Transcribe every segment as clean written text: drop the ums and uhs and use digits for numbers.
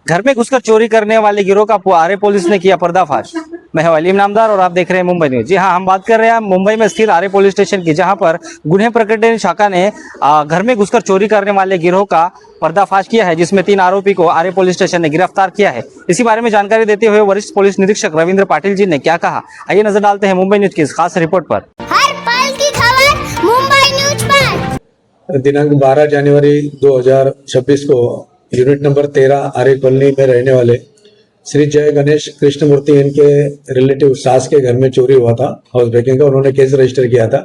घर में घुसकर चोरी करने वाले गिरोह का आरे पुलिस ने किया पर्दाफाश। मैं हूं अलीम नामदार और आप देख रहे हैं मुंबई न्यूज। जी हां, हम बात कर रहे हैं मुंबई में स्थित आरे पुलिस स्टेशन की, जहां पर गुन्हे प्रकटन शाखा ने घर में घुसकर चोरी करने वाले गिरोह का पर्दाफाश किया है, जिसमें 3 आरोपी को आरे पुलिस स्टेशन ने गिरफ्तार किया है। इसी बारे में जानकारी देते हुए वरिष्ठ पुलिस निरीक्षक रविंद्र पाटिल जी ने क्या कहा, आइए नजर डालते हैं मुंबई न्यूज की इस खास रिपोर्ट पर। हर पल की खबर मुंबई न्यूज पर। दिनांक 12 जनवरी 2026 को यूनिट नंबर 13 आर्य कॉलोनी में रहने वाले श्री जय गणेश कृष्णमूर्ति इनके रिलेटिव सास के घर में चोरी हुआ था, हाउस ब्रेकिंग का। उन्होंने केस रजिस्टर किया था।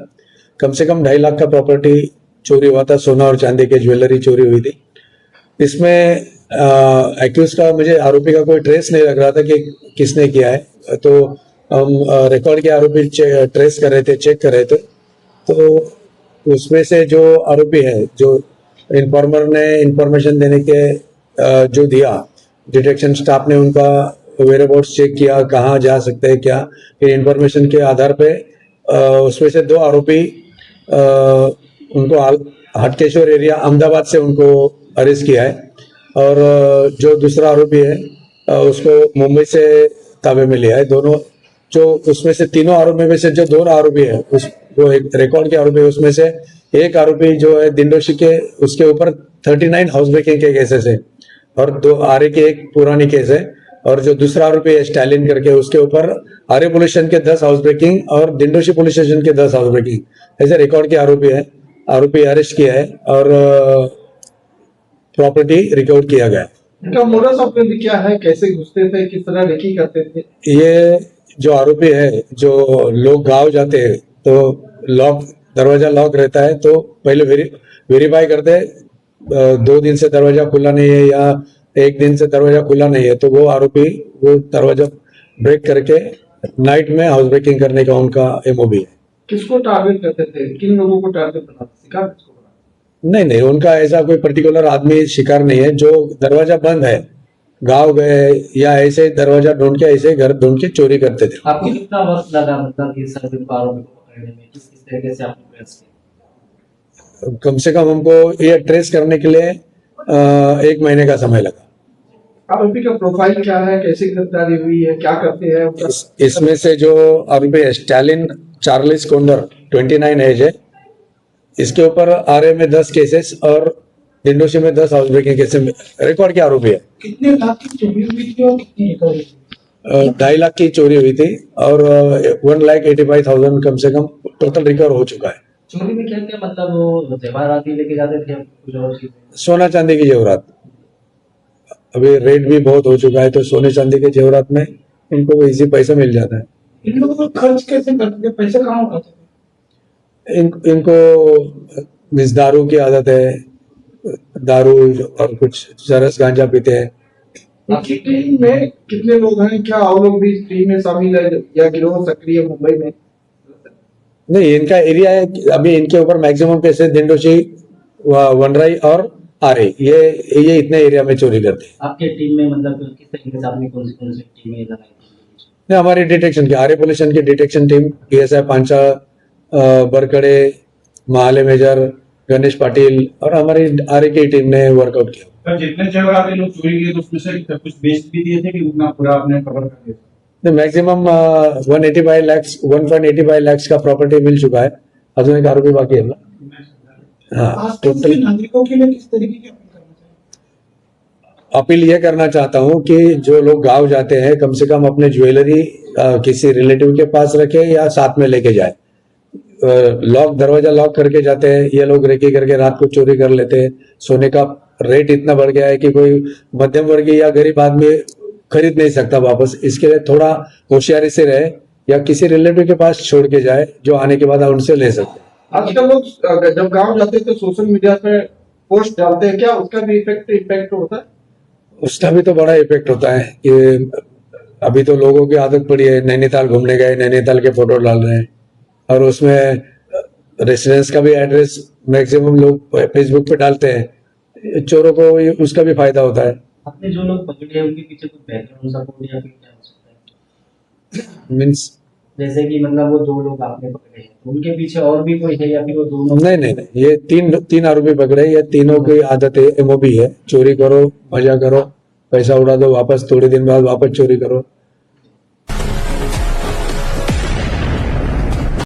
कम से कम 2.5 लाख का प्रॉपर्टी चोरी हुआ था, सोना और चांदी के ज्वेलरी चोरी हुई थी। इसमें एक्यूज का, मुझे आरोपी का कोई ट्रेस नहीं लग रहा था कि किसने किया है, तो हम रिकॉर्ड के आरोपी ट्रेस कर रहे थे, चेक कर रहे थे। तो उसमें से जो आरोपी है, जो इन्फॉर्मर ने इंफॉर्मेशन देने के जो दिया, डिटेक्शन स्टाफ ने उनका वेयरअबाउट्स चेक किया, कहाँ जा सकते हैं क्या, फिर इंफॉर्मेशन के आधार पे उसमें से 2 आरोपी उनको हटकेश्वर एरिया अहमदाबाद से उनको अरेस्ट किया है, और जो दूसरा आरोपी है उसको मुंबई से ताबे में लिया है। दोनों जो उसमें से तीनों आरोपी में से जो 2 आरोपी है, उस वो एक रिकॉर्ड के आरोपी है, उसमें से एक आरोपी जो है दिंडोशी के, उसके ऊपर 39 हाउस ब्रेकिंग के केसेस है, और 2 आर्य के एक पुरानी केस है, और जो दूसरा आरोपी है स्टालिन करके, उसके ऊपर आर्य पुलिस स्टेशन के 10 हाउस ब्रेकिंग और दिंडोशी पुलिस स्टेशन के 10 हाउस ब्रेकिंग, ऐसे रिकॉर्ड के आरोपी है। आरोपी अरेस्ट किया है और प्रॉपर्टी रिकवर किया गया। इनका मोडस ऑपरेंडी क्या है, कैसे घुसते थे, किस तरह रेकी करते थे? ये जो आरोपी है, जो लोग गांव जाते हैं तो दरवाजा लॉक रहता है, तो पहले वेरीफाई करते हैं 2 दिन से दरवाजा खुला नहीं है या 1 दिन से दरवाजा खुला नहीं है, तो वो आरोपी वो दरवाजा ब्रेक करके नाइट में हाउस ब्रेकिंग करने का उनका एमओबी है। किसको टारगेट करते थे, किन लोगों को टारगेट बनाते, शिकार किसको बनाते? नहीं, उनका ऐसा कोई पर्टिकुलर आदमी शिकार नहीं है। जो दरवाजा बंद है, गांव गए या ऐसे दरवाजा ढूंढ के, ऐसे घर ढूंढ के चोरी करते थे। आपको कितना वक्त लगा, मतलब ये सभी आरोपी को पकड़ने में, किस तरीके से आपने प्रयास किया? कम से कम हमको ये ट्रेस करने के लिए 1 महीने का समय लगा। आरोपी का प्रोफाइल क्या है, कैसे गिरफ्तारी हुई है, क्या करते हैं? इसमें से जो आरोपी है स्टालिन चार्लिस कोंडर, 29 एज है, इसके ऊपर आरए में 10 केसेस और दिंडोशी में 10 हाउस ब्रेकिंग केसेस रिकॉर्ड के आरोपी है। कितने लाख की चोरी हुई थी और कितनी रिकवरी? 2.5 लाख की चोरी हुई थी और 1,85,000 कम से कम टोटल रिकवर हो चुका है। चोरी में क्या क्या, मतलब वो जेवरात ही लेके जाते थे, कुछ और चीजें? सोना चांदी की जेवरात, अभी रेट भी बहुत हो चुका है, तो सोने चांदी के जेवरात में इनको इजी पैसा मिल जाता है। इन लोगों को खर्च कैसे करते थे, पैसे कहाँ उठाते थे? इनको दारू की आदत है, दारू और कुछ चरस गांजा पीते हैं। आपकी टीम में कितने लोग हैं, क्या और लोग भी इस टीम में शामिल है या गिरोह सक्रिय मुंबई में? नहीं, इनका एरिया है, अभी इनके ऊपर मैक्सिमम केसेस दिंडोशी, वनराई और आरे, ये इतने एरिया में चोरी करते हैं। आपके टीम में मतलब किस तरीके से आपने कौन सी टीमें लगाई थी? नहीं, हमारी डिटेक्शन की, आर्य पुलिस स्टेशन की detection team, PSI Pancha, Barkade, Mahale major, Ganesh Patil और हमारी आर्य की टीम ने वर्कआउट किया। पर जितने जेवरात लोग चोरी किए तो उसमें से कुछ बेच भी दिए थे कि उतना पूरा आपने कवर कर दिया? मैक्सिमम 1.85 लाख का प्रॉपर्टी मिल चुका है। अजून एक आरोपी बाकी है ना। हाँ, टोटल नागरिकों के लिए किस तरीके की अपील करना चाहिए? अपील ये करना चाहता हूँ कि जो लोग गांव जाते हैं, कम से कम अपने ज्वेलरी किसी रिलेटिव के पास रखे या साथ में लेके जाए। दरवाजा लॉक करके जाते हैं ये लोग, रेकी करके रात को चोरी कर लेते हैं। सोने का रेट इतना बढ़ गया है कि कोई मध्यम वर्गीय या गरीब आदमी खरीद नहीं सकता वापस। इसके लिए थोड़ा होशियारी से रहे या किसी रिलेटिव के पास छोड़ के जाए, जो आने के बाद उनसे ले सकते हैं। आजकल लोग जब गांव जाते हैं तो सोशल मीडिया पे पोस्ट डालते हैं, क्या उसका भी इफेक्ट होता है? उसका भी तो बड़ा इफेक्ट होता है कि अभी तो लोगों की आदत पड़ी है, नैनीताल घूमने गए, नैनीताल के फोटो डाल रहे हैं, और उसमें रेसिडेंस का भी एड्रेस मैक्सिमम लोग फेसबुक पे डालते हैं। चोरों को उसका भी फायदा होता है। आपने जो लोग पकड़े हैं उनके पीछे कुछ बैकग्राउंड सपोर्ट या फिर क्या हो सकता है? मीन्स जैसे कि मतलब वो 2 लोग आपने पकड़े हैं, उनके पीछे और भी कोई है या फिर वो दोनों? नहीं, ये तीन आरोपी पकड़े। ये तीनों की आदत है, एमओबी है, चोरी करो, मजा करो पैसा उड़ा दो, वापस थोड़े दिन बाद वापस चोरी करो।